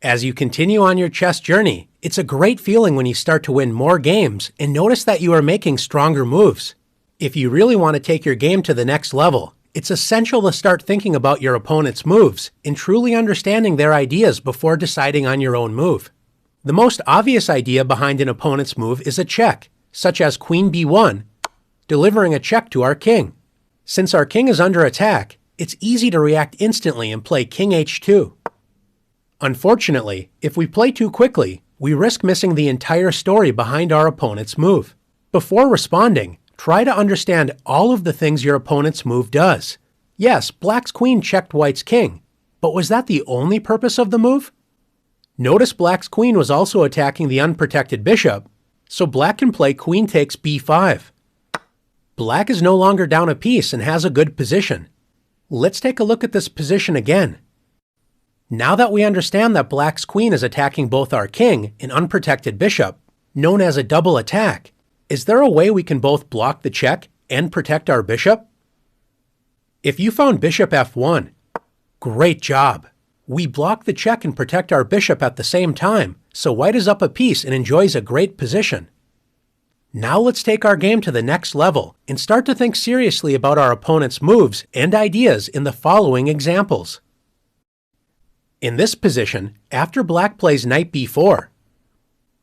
As you continue on your chess journey, it's a great feeling when you start to win more games and notice that you are making stronger moves. If you really want to take your game to the next level, it's essential to start thinking about your opponent's moves and truly understanding their ideas before deciding on your own move. The most obvious idea behind an opponent's move is a check, such as Queen b1, delivering a check to our king. Since our king is under attack, it's easy to react instantly and play King h2. Unfortunately, if we play too quickly, we risk missing the entire story behind our opponent's move. Before responding, try to understand all of the things your opponent's move does. Yes, Black's queen checked White's king, but was that the only purpose of the move? Notice Black's queen was also attacking the unprotected bishop, so Black can play queen takes b5. Black is no longer down a piece and has a good position. Let's take a look at this position again. Now that we understand that Black's queen is attacking both our king and unprotected bishop, known as a double attack, is there a way we can both block the check and protect our bishop? If you found bishop f1, great job! We block the check and protect our bishop at the same time, so White is up a piece and enjoys a great position. Now let's take our game to the next level and start to think seriously about our opponent's moves and ideas in the following examples. In this position, after Black plays knight b4,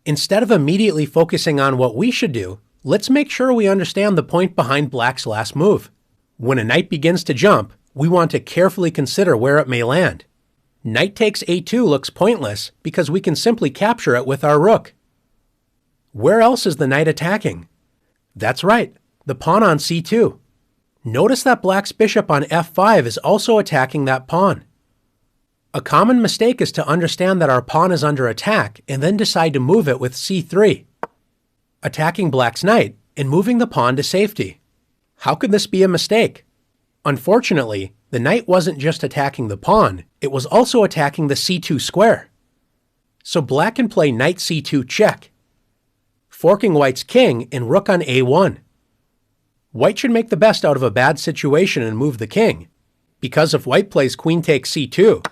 instead of immediately focusing on what we should do, let's make sure we understand the point behind Black's last move. When a knight begins to jump, we want to carefully consider where it may land. Knight takes a2 looks pointless because we can simply capture it with our rook. Where else is the knight attacking? That's right, the pawn on c2. Notice that Black's bishop on f5 is also attacking that pawn. A common mistake is to understand that our pawn is under attack and then decide to move it with c3, attacking Black's knight and moving the pawn to safety. How could this be a mistake? Unfortunately, the knight wasn't just attacking the pawn, it was also attacking the c2 square. So Black can play knight c2 check, forking White's king and rook on a1. White should make the best out of a bad situation and move the king, because if White plays queen takes c2,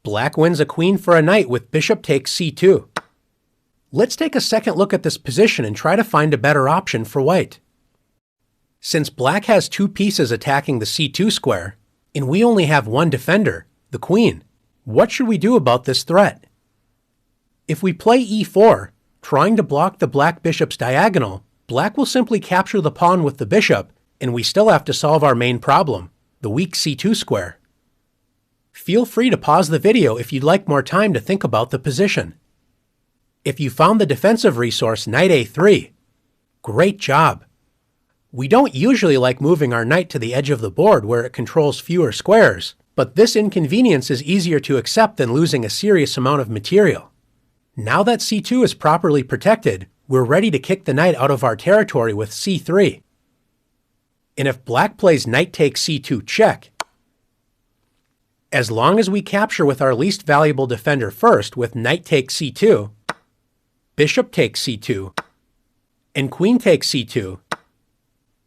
Black wins a queen for a knight with bishop takes c2. Let's take a second look at this position and try to find a better option for White. Since Black has two pieces attacking the c2 square, and we only have one defender, the queen, what should we do about this threat? If we play e4, trying to block the Black bishop's diagonal, Black will simply capture the pawn with the bishop, and we still have to solve our main problem, the weak c2 square. Feel free to pause the video if you'd like more time to think about the position. If you found the defensive resource knight a3, great job! We don't usually like moving our knight to the edge of the board where it controls fewer squares, but this inconvenience is easier to accept than losing a serious amount of material. Now that c2 is properly protected, we're ready to kick the knight out of our territory with c3. And if Black plays knight takes c2 check, as long as we capture with our least valuable defender first with knight takes c2, bishop takes c2, and queen takes c2,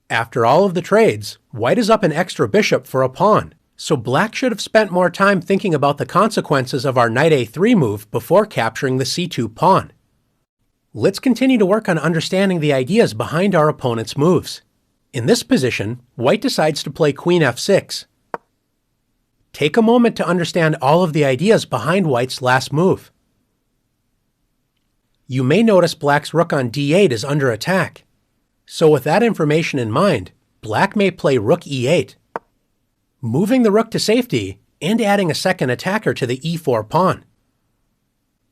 after all of the trades, White is up an extra bishop for a pawn, so Black should have spent more time thinking about the consequences of our knight a3 move before capturing the c2 pawn. Let's continue to work on understanding the ideas behind our opponent's moves. In this position, White decides to play queen f6. Take a moment to understand all of the ideas behind White's last move. You may notice Black's rook on d8 is under attack. So with that information in mind, Black may play rook e8, moving the rook to safety and adding a second attacker to the e4 pawn.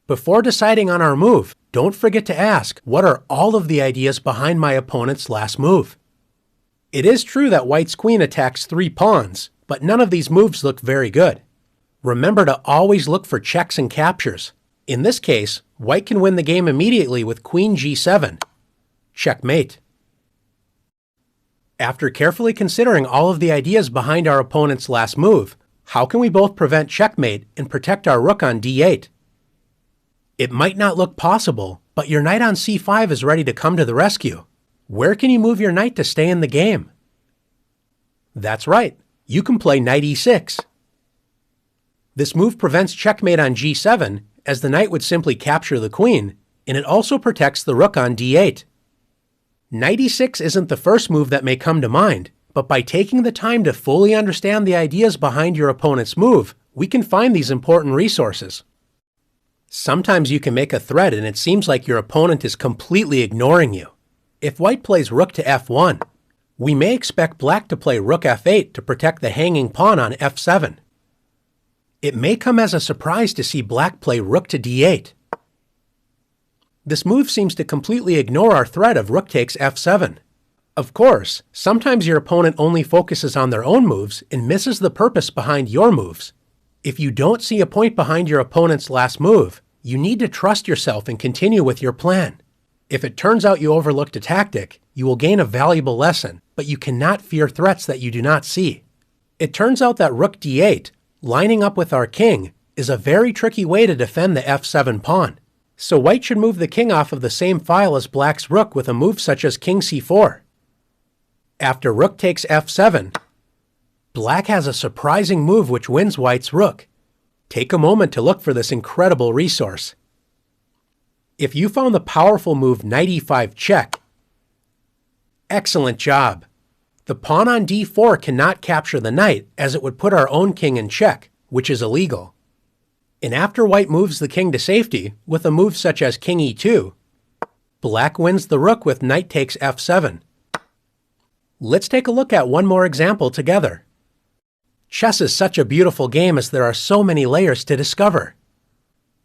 Before deciding on our move, don't forget to ask, what are all of the ideas behind my opponent's last move? It is true that White's queen attacks 3 pawns, but none of these moves look very good. Remember to always look for checks and captures. In this case, White can win the game immediately with queen g7. Checkmate. After carefully considering all of the ideas behind our opponent's last move, how can we both prevent checkmate and protect our rook on d8? It might not look possible, but your knight on c5 is ready to come to the rescue. Where can you move your knight to stay in the game? That's right, you can play knight e6. This move prevents checkmate on g7, as the knight would simply capture the queen, and it also protects the rook on d8. Knight e6 isn't the first move that may come to mind, but by taking the time to fully understand the ideas behind your opponent's move, we can find these important resources. Sometimes you can make a threat and it seems like your opponent is completely ignoring you. If white plays rook to f1, we may expect black to play rook f8 to protect the hanging pawn on f7. It may come as a surprise to see black play rook to d8. This move seems to completely ignore our threat of rook takes f7. Of course, sometimes your opponent only focuses on their own moves and misses the purpose behind your moves. If you don't see a point behind your opponent's last move, you need to trust yourself and continue with your plan. If it turns out you overlooked a tactic, you will gain a valuable lesson, but you cannot fear threats that you do not see. It turns out that rook d8, lining up with our king, is a very tricky way to defend the f7 pawn. So white should move the king off of the same file as black's rook with a move such as king c4. After rook takes f7, black has a surprising move which wins white's rook. Take a moment to look for this incredible resource. If you found the powerful move knight e5 check, excellent job. The pawn on d4 cannot capture the knight as it would put our own king in check, which is illegal. And after white moves the king to safety with a move such as king e2, black wins the rook with knight takes f7. Let's take a look at one more example together. Chess is such a beautiful game as there are so many layers to discover.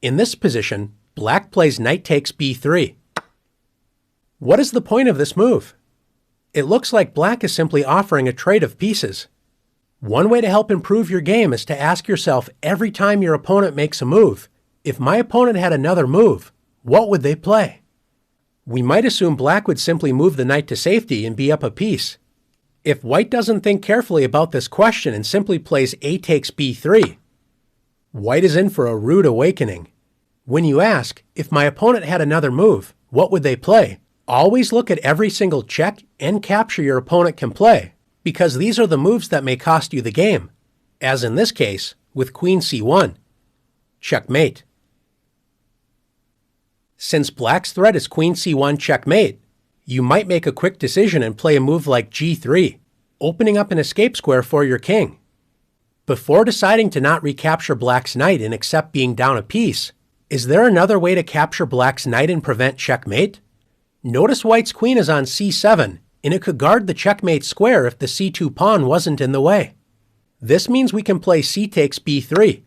In this position, black plays knight takes b3. What is the point of this move? It looks like black is simply offering a trade of pieces. One way to help improve your game is to ask yourself every time your opponent makes a move, if my opponent had another move, what would they play? We might assume black would simply move the knight to safety and be up a piece. If white doesn't think carefully about this question and simply plays a takes b3, white is in for a rude awakening. When you ask, if my opponent had another move, what would they play? Always look at every single check and capture your opponent can play, because these are the moves that may cost you the game, as in this case, with queen c1. Checkmate. Since black's threat is queen c1 checkmate, you might make a quick decision and play a move like g3, opening up an escape square for your king. Before deciding to not recapture black's knight and accept being down a piece, is there another way to capture black's knight and prevent checkmate? Notice white's queen is on c7, and it could guard the checkmate square if the c2 pawn wasn't in the way. This means we can play c takes b3.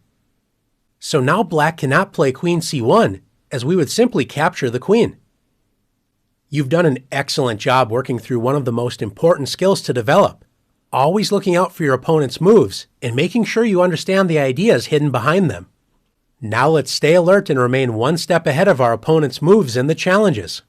So now black cannot play queen c1, as we would simply capture the queen. You've done an excellent job working through one of the most important skills to develop, always looking out for your opponent's moves and making sure you understand the ideas hidden behind them. Now let's stay alert and remain one step ahead of our opponent's moves and the challenges.